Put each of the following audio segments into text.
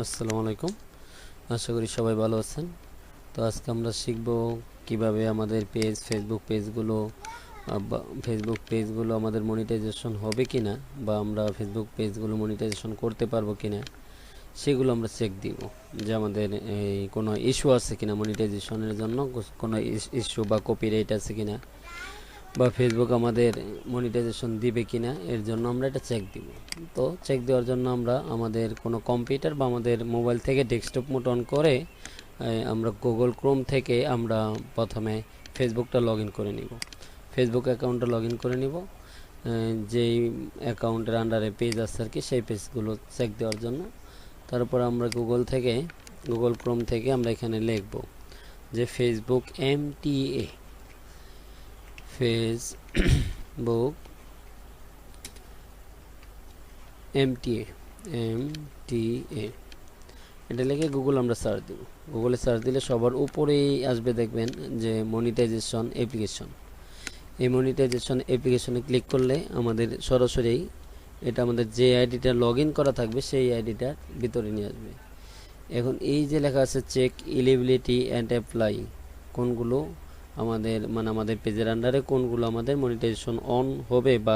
আসসালামু আলাইকুম। আশা করি সবাই ভালো আছেন। তো আজকে আমরা শিখব কিভাবে আমাদের ফেসবুক পেজগুলো আমাদের মনিটাইজেশন হবে কিনা, বা আমরা ফেসবুক পেজগুলো মনিটাইজেশন করতে পারবো কিনা সেগুলো আমরা চেক দিব। যে আমাদের কোনো ইস্যু আছে কিনা মনিটাইজেশনের জন্য, কোনো ইস্যু বা কপিরাইট আছে কিনা, বা ফেসবুক আমাদের মনিটাইজেশন দিবে কিনা, এর জন্য আমরা এটা চেক দিব। তো চেক দেওয়ার জন্য আমরা আমাদের কোনো কম্পিউটার বা আমাদের মোবাইল থেকে ডেস্কটপ মোড অন করে আমরা গুগল ক্রোম থেকে আমরা প্রথমে ফেসবুকটা লগ ইন করে নিব। ফেসবুক অ্যাকাউন্টটা লগ ইন করে নিব, যেই অ্যাকাউন্টের আন্ডারে পেজ আছে আর কি, সেই পেজগুলো চেক দেওয়ার জন্য। তারপর আমরা গুগল ক্রোম থেকে আমরা এখানে লিখব যে ফেসবুক MTA, ফেসবুক MTA এটা লিখে গুগল আমরা সার্চ দেব। গুগলে সার্চ দিলে সবার উপরেই আসবে, দেখবেন যে মনিটাইজেশন অ্যাপ্লিকেশন। এই মনিটাইজেশন অ্যাপ্লিকেশনে ক্লিক করলে আমাদের সরাসরি এটা আমাদের যে আইডিটা লগ ইন করা থাকবে সেই আইডিটার ভিতরে নিয়ে আসবে। এখন এই যে লেখা আছে চেক এলিজিবিলিটি অ্যান্ড অ্যাপ্লাই, কোনগুলো আমাদের পেজের আন্ডারে কোনগুলো আমাদের মনিটাইজেশন অন হবে বা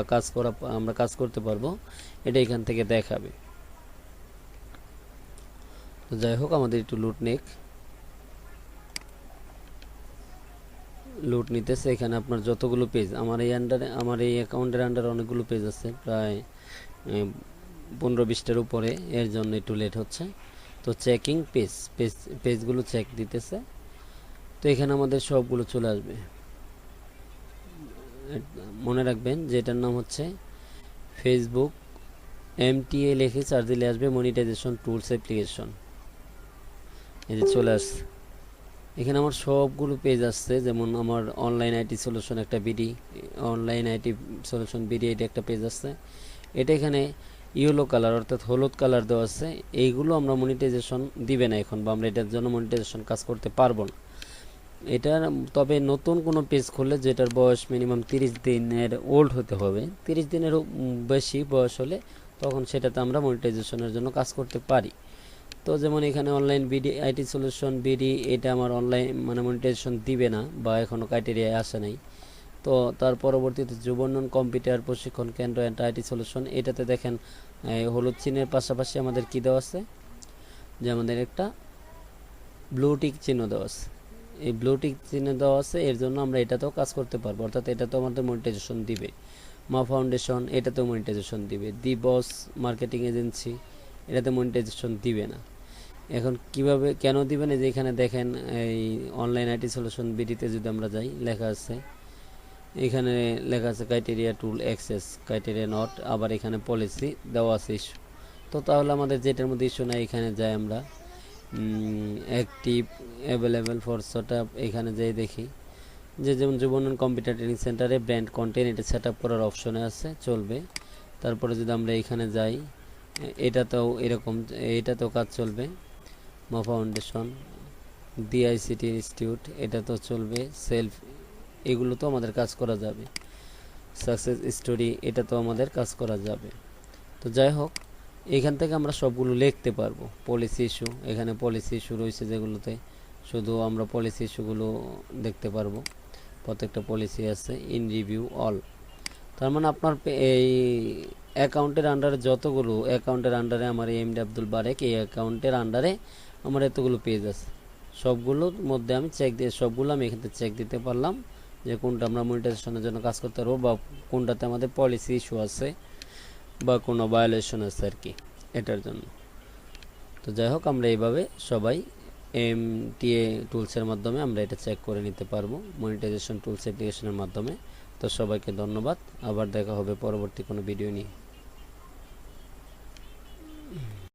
আমরা কাজ করতে পারবো, এটা এখান থেকে দেখাবে। তো যাই হোক, আমাদের একটু লুট নিতেছে। এখানে আপনার যতগুলো পেজ আমার এই অ্যাকাউন্টের আন্ডারে অনেকগুলো পেজ আছে, প্রায় 15-20টার উপরে, এর জন্য একটু লেট হচ্ছে। তো চেকিং পেজগুলো চেক দিতেছে। তো এখানে আমাদের সবগুলো চলে আসবে। মনে রাখবেন যে এটার নাম হচ্ছে ফেসবুক MTA, লিখে সার্চ দিলে আসবে মনিটাইজেশন টুলস অ্যাপ্লিকেশন। এই যে চলে আসছে। এখানে আমার সবগুলো পেজ আসছে, যেমন আমার অনলাইন আইটি সলিউশন এটা একটা পেজ আসছে। এটা এখানে ইয়েলো কালার অর্থাৎ হলুদ কালার দেওয়া আছে। এইগুলো আমরা মনিটাইজেশন দিবে না এখন, বা আমরা এটার জন্য মনিটাইজেশন কাজ করতে পারবো না। এটা তবে নতুন কোনো পেজ খুললে যেটার বয়স মিনিমাম 30 দিনের ওল্ড হতে হবে, 30 দিনের বেশি বয়স হলে তখন সেটাতে আমরা মনিটাইজেশনের জন্য কাজ করতে পারি। তো যেমন এখানে অনলাইন আইটি সলিউশন এটা আমার অনলাইন মনিটাইজেশন দিবে না, বা এখনও ক্রাইটেরিয়ায় আসে নাই। তো তার পরবর্তীতে যুব উন্নয়ন কম্পিউটার প্রশিক্ষণ কেন্দ্র অ্যান্ড আইটি সলিউশন, এটাতে দেখেন হলুদ চিহ্নের পাশাপাশি আমাদের কি দেওয়া আছে, যে আমাদের একটা ব্লুটিক চিহ্ন দেওয়া আছে। এই ব্লুটিক চিহ্ন দেওয়া আছে, এর জন্য আমরা এটাতেও কাজ করতে পারবো, অর্থাৎ এটাতেও আমাদের মনিটাইজেশন দিবে। মা ফাউন্ডেশন এটাতেও মনিটাইজেশন দিবে। দি বস মার্কেটিং এজেন্সি এটাতে মনিটাইজেশন দিবে না। এখন কেন দিবে না, যে এখানে দেখেন এই অনলাইন আইটি সলিউশন বিডিতে যদি আমরা যাই, এখানে লেখা আছে criteria tool access, criteria not, আবার এখানে পলিসি দেওয়া আছে ইস্যু। তো তাহলে আমাদের যেটার মধ্যে ইস্যু নাই, এখানে যাই আমরা active available for set up, এখানে যাই দেখি যে যেমন যুব উন্নয়ন কম্পিউটার ট্রেনিং সেন্টারে ব্র্যান্ড কন্টেন্ট এটা সেট আপ করার অপশনে আছে, চলবে। তারপরে যদি আমরা এখানে যাই, এটাতেও কাজ চলবে। মা ফাউন্ডেশন, DICT ইনস্টিটিউট এটাতেও চলবে। সেলফ এগুলো তো আমাদের কাজ করা যাবে। সাকসেস স্টোরি এটাতেও আমাদের কাজ করা যাবে। তো যাই হোক, এখান থেকে আমরা সবগুলো লিখতে পারবো। পলিসি ইস্যু, এখানে পলিসি ইস্যু রয়েছে, যেগুলোতে শুধু আমরা পলিসি ইস্যুগুলো দেখতে পারবো। প্রত্যেকটা পলিসি আছে ইন রিভিউ অল। তার মানে আপনার এই অ্যাকাউন্টের আন্ডারে আমার MD আব্দুল বারেক, এই অ্যাকাউন্টের আন্ডারে আমার এতগুলো পেজ আছে। সবগুলোর মধ্যে আমি সবগুলো আমি এখান থেকে চেক দিতে পারলাম, যে কোনটা আমরা মনিটাইজেশনের জন্য কাজ করতে পারবো, বা কোনটাতে আমাদের পলিসি ইস্যু আছে বা কোনো ভায়োলেশন আছে আর কি, এটার জন্য। তো যাই হোক, আমরা এইভাবে সবাই MTA টুলসের মাধ্যমে আমরা এটা চেক করে নিতে পারবো, মনিটাইজেশন টুলস অ্যাপ্লিকেশনের মাধ্যমে। তো সবাইকে ধন্যবাদ, আবার দেখা হবে পরবর্তী কোনো ভিডিও নিয়ে।